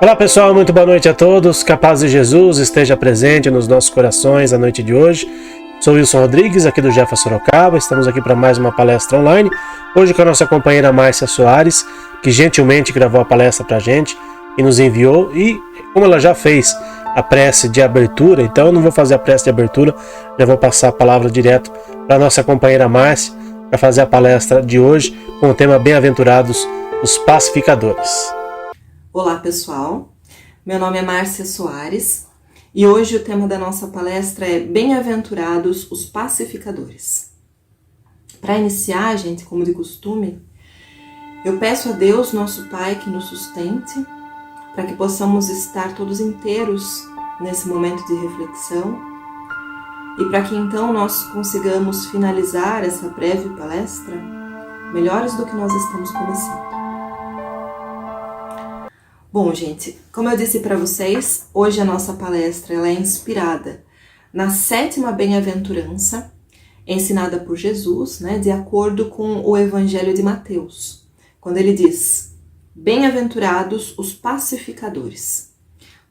Olá pessoal, muito boa noite a todos, que a paz de Jesus esteja presente nos nossos corações a noite de hoje. Sou Wilson Rodrigues, aqui do Jefa Sorocaba, estamos aqui para mais uma palestra online, hoje com a nossa companheira Márcia Soares, que gentilmente gravou a palestra para a gente e nos enviou, e como ela já fez a prece de abertura, então eu não vou fazer a prece de abertura, já vou passar a palavra direto para a nossa companheira Márcia, para fazer a palestra de hoje com o tema Bem-aventurados os Pacificadores. Olá pessoal, meu nome é Márcia Soares e hoje o tema da nossa palestra é Bem-aventurados os Pacificadores. Para iniciar, gente, como de costume, eu peço a Deus, nosso Pai, que nos sustente, para que possamos estar todos inteiros nesse momento de reflexão e para que então nós consigamos finalizar essa breve palestra melhores do que nós estamos começando. Bom, gente, como eu disse para vocês, hoje a nossa palestra ela é inspirada na 7ª bem-aventurança ensinada por Jesus, de acordo com o Evangelho de Mateus, quando ele diz: Bem-aventurados os pacificadores,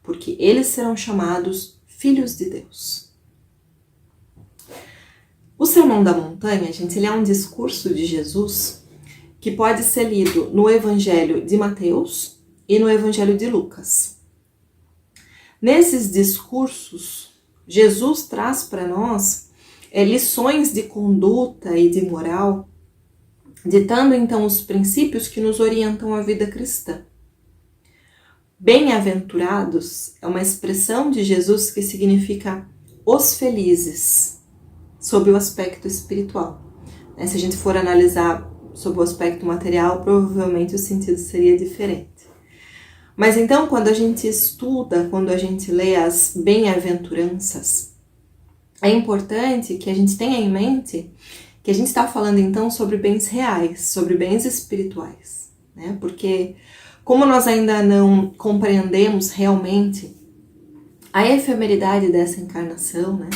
porque eles serão chamados filhos de Deus. O Sermão da Montanha, gente, ele é um discurso de Jesus que pode ser lido no Evangelho de Mateus e no Evangelho de Lucas. Nesses discursos, Jesus traz para nós lições de conduta e de moral, ditando então os princípios que nos orientam a vida cristã. Bem-aventurados é uma expressão de Jesus que significa os felizes, sob o aspecto espiritual. Se a gente for analisar sob o aspecto material, provavelmente o sentido seria diferente. Mas então, quando a gente estuda, quando a gente lê as bem-aventuranças, é importante que a gente tenha em mente que a gente está falando então sobre bens reais, sobre bens espirituais, Porque como nós ainda não compreendemos realmente a efemeridade dessa encarnação,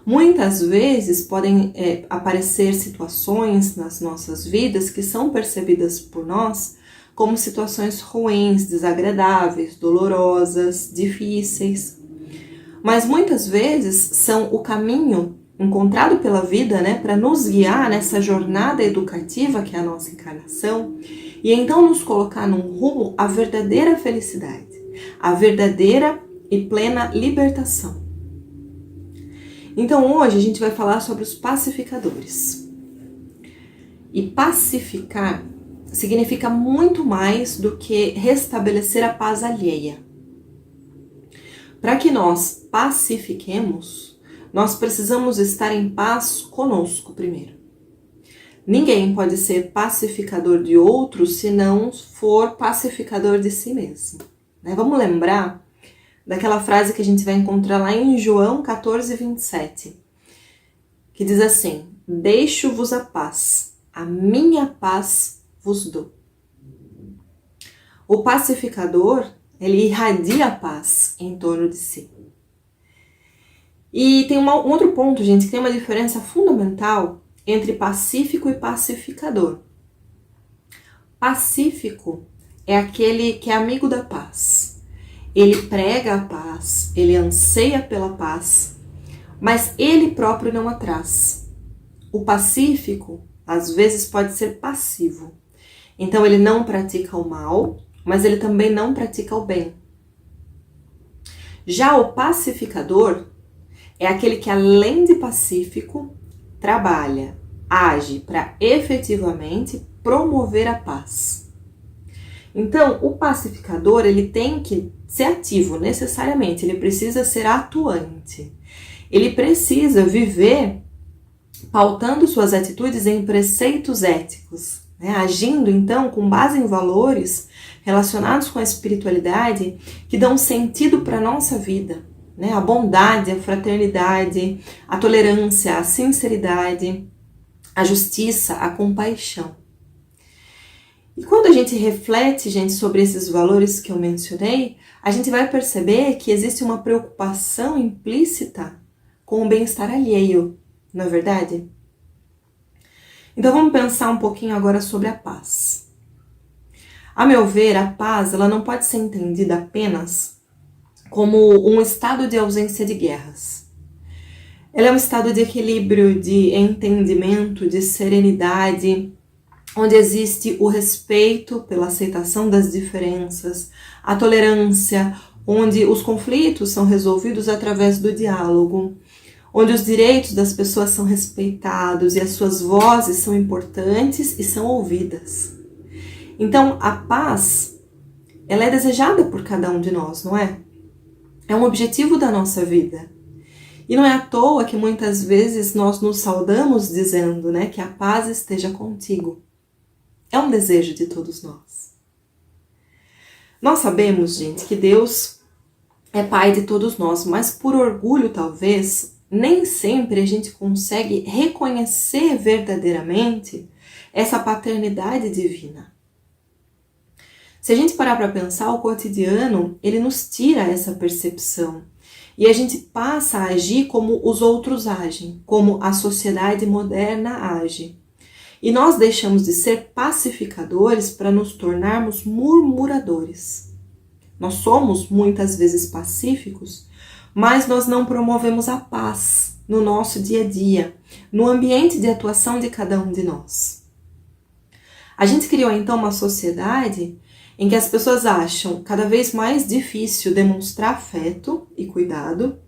muitas vezes podem aparecer situações nas nossas vidas que são percebidas por nós como situações ruins, desagradáveis, dolorosas, difíceis. Mas muitas vezes são o caminho encontrado pela vida, para nos guiar nessa jornada educativa que é a nossa encarnação e então nos colocar num rumo à verdadeira felicidade, à verdadeira e plena libertação. Então hoje a gente vai falar sobre os pacificadores. E pacificar significa muito mais do que restabelecer a paz alheia. Para que nós pacifiquemos, nós precisamos estar em paz conosco primeiro. Ninguém pode ser pacificador de outros se não for pacificador de si mesmo. Vamos lembrar daquela frase que a gente vai encontrar lá em João 14:27, que diz assim: Deixo-vos a paz, a minha paz vos dou. O pacificador, ele irradia a paz em torno de si. E tem um outro ponto, gente, que tem uma diferença fundamental entre pacífico e pacificador. Pacífico é aquele que é amigo da paz. Ele prega a paz, ele anseia pela paz, mas ele próprio não a traz. O pacífico, às vezes, pode ser passivo. Então ele não pratica o mal, mas ele também não pratica o bem. Já o pacificador é aquele que, além de pacífico, trabalha, age para efetivamente promover a paz. Então, o pacificador, ele tem que ser ativo necessariamente, ele precisa ser atuante. Ele precisa viver pautando suas atitudes em preceitos éticos, agindo então com base em valores relacionados com a espiritualidade que dão sentido para a nossa vida, a bondade, a fraternidade, a tolerância, a sinceridade, a justiça, a compaixão. E quando a gente reflete, gente, sobre esses valores que eu mencionei, a gente vai perceber que existe uma preocupação implícita com o bem-estar alheio, não é verdade? Então vamos pensar um pouquinho agora sobre a paz. A meu ver, a paz ela não pode ser entendida apenas como um estado de ausência de guerras. Ela é um estado de equilíbrio, de entendimento, de serenidade, onde existe o respeito pela aceitação das diferenças, a tolerância, onde os conflitos são resolvidos através do diálogo, onde os direitos das pessoas são respeitados e as suas vozes são importantes e são ouvidas. Então, a paz, ela é desejada por cada um de nós, não é? É um objetivo da nossa vida. E não é à toa que muitas vezes nós nos saudamos dizendo, né, que a paz esteja contigo. É um desejo de todos nós. Nós sabemos, gente, que Deus é Pai de todos nós, mas por orgulho, talvez, nem sempre a gente consegue reconhecer verdadeiramente essa paternidade divina. Se a gente parar para pensar, o cotidiano, ele nos tira essa percepção. E a gente passa a agir como os outros agem, como a sociedade moderna age. E nós deixamos de ser pacificadores para nos tornarmos murmuradores. Nós somos muitas vezes pacíficos, mas nós não promovemos a paz no nosso dia a dia, no ambiente de atuação de cada um de nós. A gente criou então uma sociedade em que as pessoas acham cada vez mais difícil demonstrar afeto e cuidado,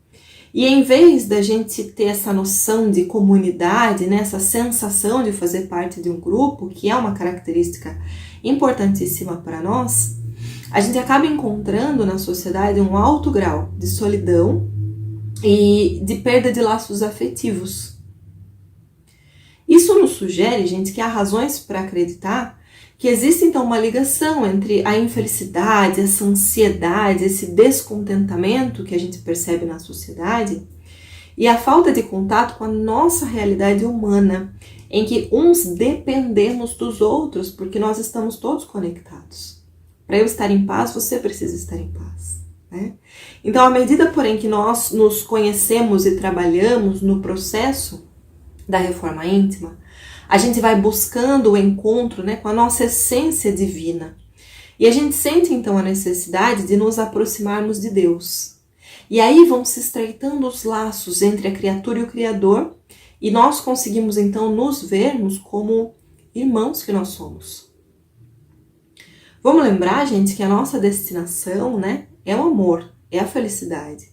e em vez da gente ter essa noção de comunidade, né, essa sensação de fazer parte de um grupo, que é uma característica importantíssima para nós, a gente acaba encontrando na sociedade um alto grau de solidão e de perda de laços afetivos. Isso nos sugere, gente, que há razões para acreditar que existe então uma ligação entre a infelicidade, essa ansiedade, esse descontentamento que a gente percebe na sociedade e a falta de contato com a nossa realidade humana, em que uns dependemos dos outros porque nós estamos todos conectados. Para eu estar em paz, você precisa estar em paz, né? Então, à medida, porém, que nós nos conhecemos e trabalhamos no processo da reforma íntima, a gente vai buscando o encontro, né, com a nossa essência divina. E a gente sente então a necessidade de nos aproximarmos de Deus. E aí vão se estreitando os laços entre a criatura e o Criador, e nós conseguimos então nos vermos como irmãos que nós somos. Vamos lembrar, gente, que a nossa destinação, né, é o amor, é a felicidade.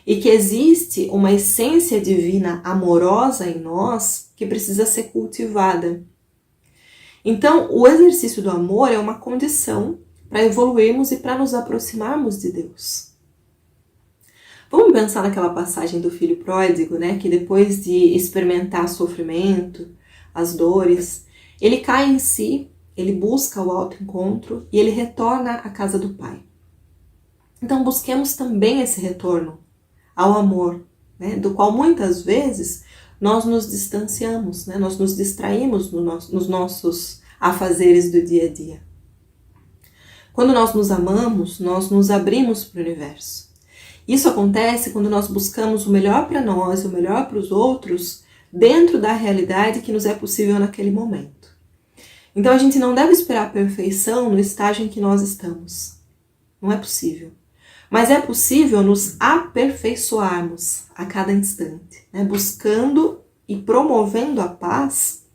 E que existe uma essência divina amorosa em nós que precisa ser cultivada. Então, o exercício do amor é uma condição para evoluirmos e para nos aproximarmos de Deus. Vamos pensar naquela passagem do filho pródigo, né, que depois de experimentar sofrimento, as dores, ele cai em si, ele busca o autoencontro e ele retorna à casa do Pai. Então, busquemos também esse retorno ao amor, né, do qual muitas vezes nós nos distanciamos, né, nós nos distraímos nos nossos afazeres do dia a dia. Quando nós nos amamos, nós nos abrimos para o universo. Isso acontece quando nós buscamos o melhor para nós, o melhor para os outros, dentro da realidade que nos é possível naquele momento. Então a gente não deve esperar a perfeição no estágio em que nós estamos. Não é possível. Mas é possível nos aperfeiçoarmos a cada instante, né? Buscando e promovendo a paz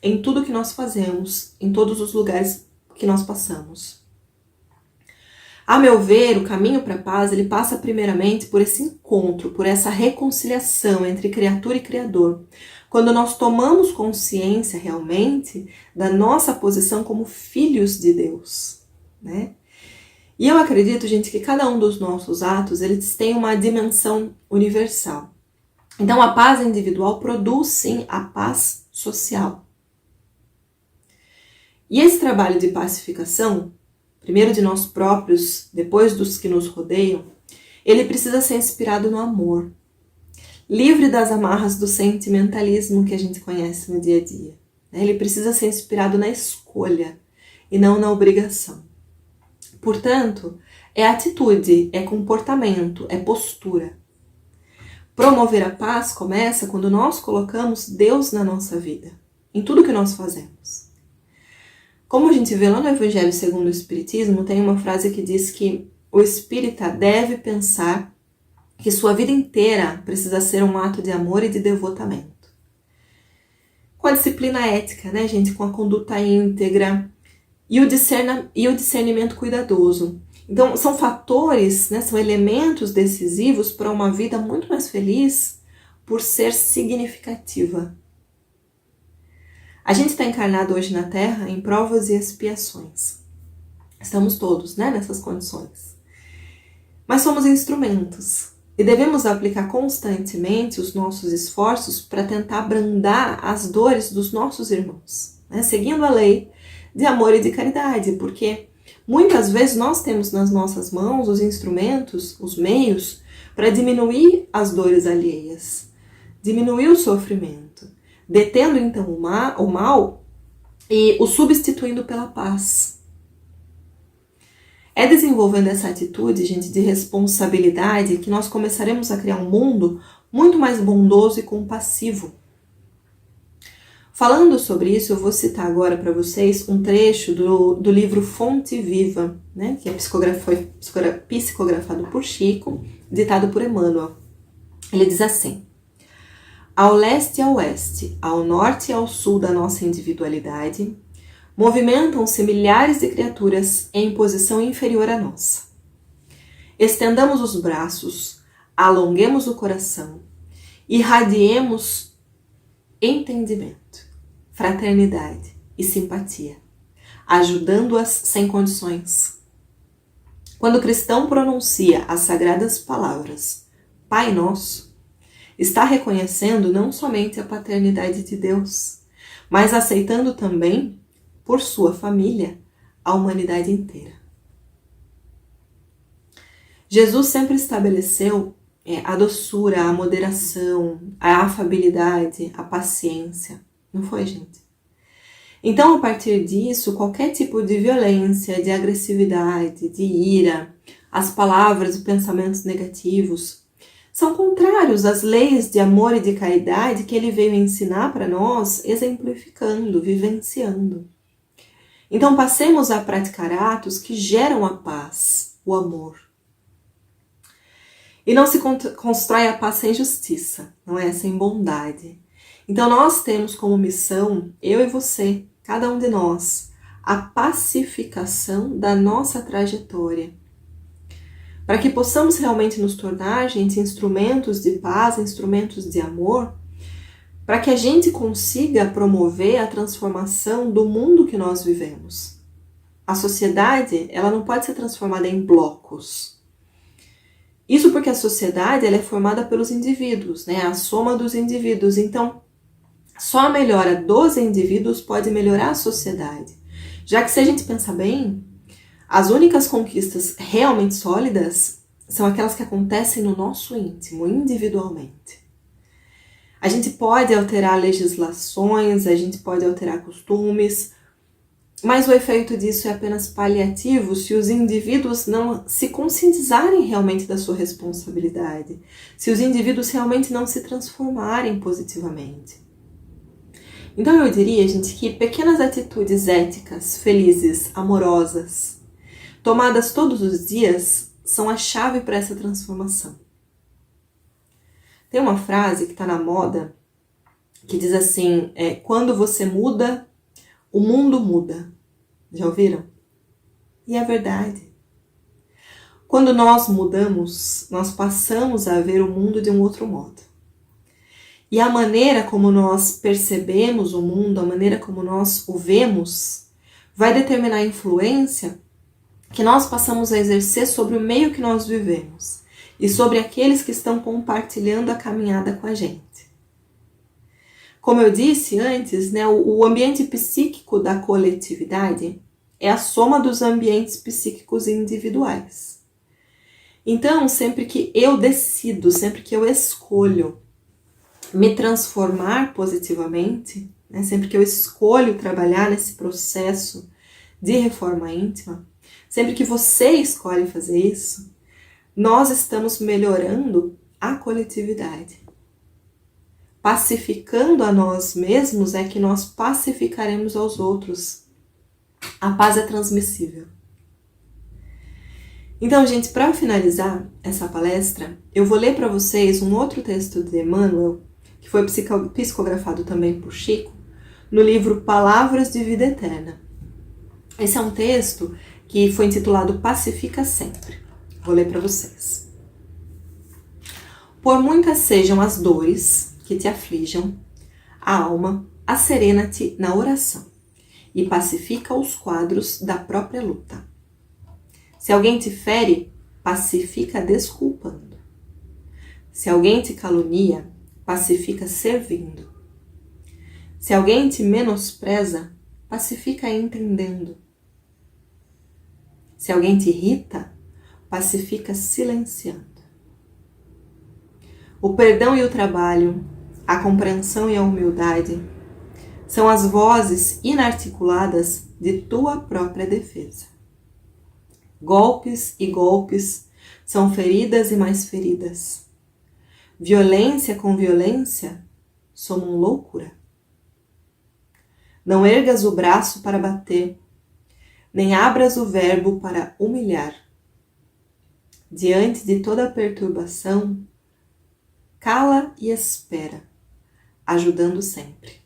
em tudo que nós fazemos, em todos os lugares que nós passamos. A meu ver, o caminho para a paz, ele passa primeiramente por esse encontro, por essa reconciliação entre criatura e criador. Quando nós tomamos consciência realmente da nossa posição como filhos de Deus, né? E eu acredito, gente, que cada um dos nossos atos, eles têm uma dimensão universal. Então, a paz individual produz, sim, a paz social. E esse trabalho de pacificação, primeiro de nós próprios, depois dos que nos rodeiam, ele precisa ser inspirado no amor, livre das amarras do sentimentalismo que a gente conhece no dia a dia. Ele precisa ser inspirado na escolha e não na obrigação. Portanto, é atitude, é comportamento, é postura. Promover a paz começa quando nós colocamos Deus na nossa vida, em tudo que nós fazemos. Como a gente vê lá no Evangelho segundo o Espiritismo, tem uma frase que diz que o espírita deve pensar que sua vida inteira precisa ser um ato de amor e de devotamento. Com a disciplina ética, né, gente? Com a conduta íntegra e o discernimento cuidadoso. Então, são fatores, né, são elementos decisivos para uma vida muito mais feliz por ser significativa. A gente está encarnado hoje na Terra em provas e expiações. Estamos todos, né, nessas condições. Mas somos instrumentos e devemos aplicar constantemente os nossos esforços para tentar abrandar as dores dos nossos irmãos, né, seguindo a lei de amor e de caridade, porque muitas vezes nós temos nas nossas mãos os instrumentos, os meios, para diminuir as dores alheias, diminuir o sofrimento, detendo então o mal e o substituindo pela paz. É desenvolvendo essa atitude, gente, de responsabilidade que nós começaremos a criar um mundo muito mais bondoso e compassivo. Falando sobre isso, eu vou citar agora para vocês um trecho do livro Fonte Viva, né, que foi psicografado por Chico, ditado por Emmanuel. Ele diz assim: ao leste e ao oeste, ao norte e ao sul da nossa individualidade, movimentam-se milhares de criaturas em posição inferior à nossa. Estendamos os braços, alonguemos o coração, irradiemos entendimento, fraternidade e simpatia, ajudando-as sem condições. Quando o cristão pronuncia as sagradas palavras Pai Nosso, está reconhecendo não somente a paternidade de Deus, mas aceitando também, por sua família, a humanidade inteira. Jesus sempre estabeleceu a doçura, a moderação, a afabilidade, a paciência. Não foi, gente? Então, a partir disso, qualquer tipo de violência, de agressividade, de ira, as palavras e pensamentos negativos são contrários às leis de amor e de caridade que ele veio ensinar para nós, exemplificando, vivenciando. Então, passemos a praticar atos que geram a paz, o amor. E não se constrói a paz sem justiça, não é? Sem bondade. Então, nós temos como missão, eu e você, cada um de nós, a pacificação da nossa trajetória. Para que possamos realmente nos tornar, gente, instrumentos de paz, instrumentos de amor, para que a gente consiga promover a transformação do mundo que nós vivemos. A sociedade, ela não pode ser transformada em blocos. Isso porque a sociedade ela é formada pelos indivíduos, né? A soma dos indivíduos. Então, só a melhora dos indivíduos pode melhorar a sociedade. Já que se a gente pensar bem, as únicas conquistas realmente sólidas são aquelas que acontecem no nosso íntimo, individualmente. A gente pode alterar legislações, a gente pode alterar costumes, mas o efeito disso é apenas paliativo se os indivíduos não se conscientizarem realmente da sua responsabilidade, se os indivíduos realmente não se transformarem positivamente. Então eu diria, gente, que pequenas atitudes éticas, felizes, amorosas, tomadas todos os dias, são a chave para essa transformação. Tem uma frase que está na moda, que diz assim, quando você muda, o mundo muda. Já ouviram? E é verdade. Quando nós mudamos, nós passamos a ver o mundo de um outro modo. E a maneira como nós percebemos o mundo, a maneira como nós o vemos, vai determinar a influência que nós passamos a exercer sobre o meio que nós vivemos e sobre aqueles que estão compartilhando a caminhada com a gente. Como eu disse antes, né, o ambiente psíquico da coletividade é a soma dos ambientes psíquicos individuais. Então, sempre que eu decido, sempre que eu escolho me transformar positivamente, né, sempre que eu escolho trabalhar nesse processo de reforma íntima, sempre que você escolhe fazer isso, nós estamos melhorando a coletividade. Pacificando a nós mesmos é que nós pacificaremos aos outros. A paz é transmissível. Então, gente, para finalizar essa palestra, eu vou ler para vocês um outro texto de Emmanuel, que foi psicografado também por Chico, no livro Palavras de Vida Eterna. Esse é um texto que foi intitulado Pacifica Sempre. Vou ler para vocês. Por muitas sejam as dores que te aflijam, a alma asserena-te na oração e pacifica os quadros da própria luta. Se alguém te fere, pacifica desculpando. Se alguém te calunia, pacifica servindo. Se alguém te menospreza, pacifica entendendo. Se alguém te irrita, pacifica silenciando. O perdão e o trabalho, a compreensão e a humildade são as vozes inarticuladas de tua própria defesa. Golpes e golpes são feridas e mais feridas. Violência com violência somam loucura. Não ergas o braço para bater, nem abras o verbo para humilhar. Diante de toda perturbação, cala e espera, ajudando sempre.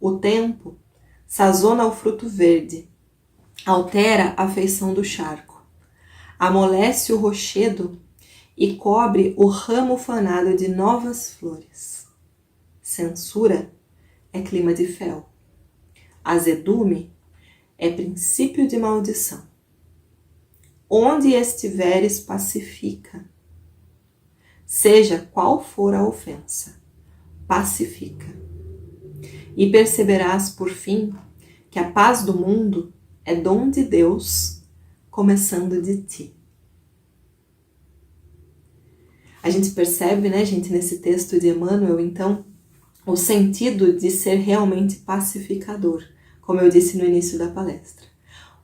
O tempo sazona o fruto verde, altera a feição do charco, amolece o rochedo e cobre o ramo fanado de novas flores. Censura é clima de fel, azedume é princípio de maldição. Onde estiveres, pacifica. Seja qual for a ofensa, pacifica. E perceberás, por fim, que a paz do mundo é dom de Deus, começando de ti. A gente percebe, né, gente, nesse texto de Emmanuel, então, o sentido de ser realmente pacificador, como eu disse no início da palestra.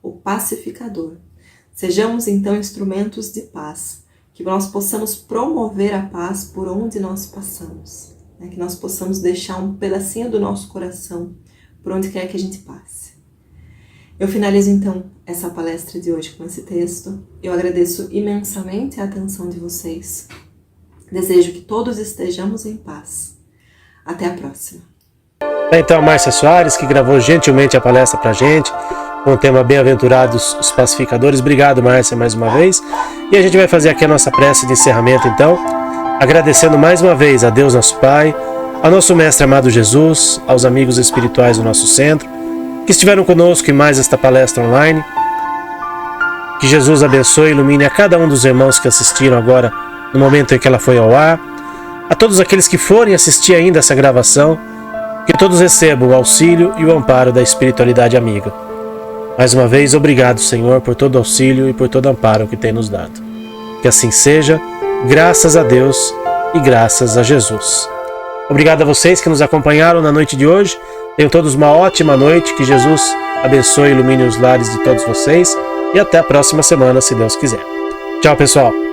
O pacificador. Sejamos, então, instrumentos de paz, que nós possamos promover a paz por onde nós passamos, né? Que nós possamos deixar um pedacinho do nosso coração por onde quer que a gente passe. Eu finalizo, então, essa palestra de hoje com esse texto. Eu agradeço imensamente a atenção de vocês. Desejo que todos estejamos em paz. Até a próxima. Então, a Márcia Soares, que gravou gentilmente a palestra pra gente, com o tema Bem-aventurados os pacificadores. Obrigado, Márcia, mais uma vez. E a gente vai fazer aqui a nossa prece de encerramento, então, agradecendo mais uma vez a Deus, nosso Pai, ao nosso Mestre amado Jesus, aos amigos espirituais do nosso centro, que estiveram conosco em mais esta palestra online. Que Jesus abençoe e ilumine a cada um dos irmãos que assistiram agora, no momento em que ela foi ao ar. A todos aqueles que forem assistir ainda essa gravação, que todos recebam o auxílio e o amparo da espiritualidade amiga. Mais uma vez, obrigado, Senhor, por todo o auxílio e por todo o amparo que tem nos dado. Que assim seja, graças a Deus e graças a Jesus. Obrigado a vocês que nos acompanharam na noite de hoje. Tenham todos uma ótima noite, que Jesus abençoe e ilumine os lares de todos vocês. E até a próxima semana, se Deus quiser. Tchau, pessoal!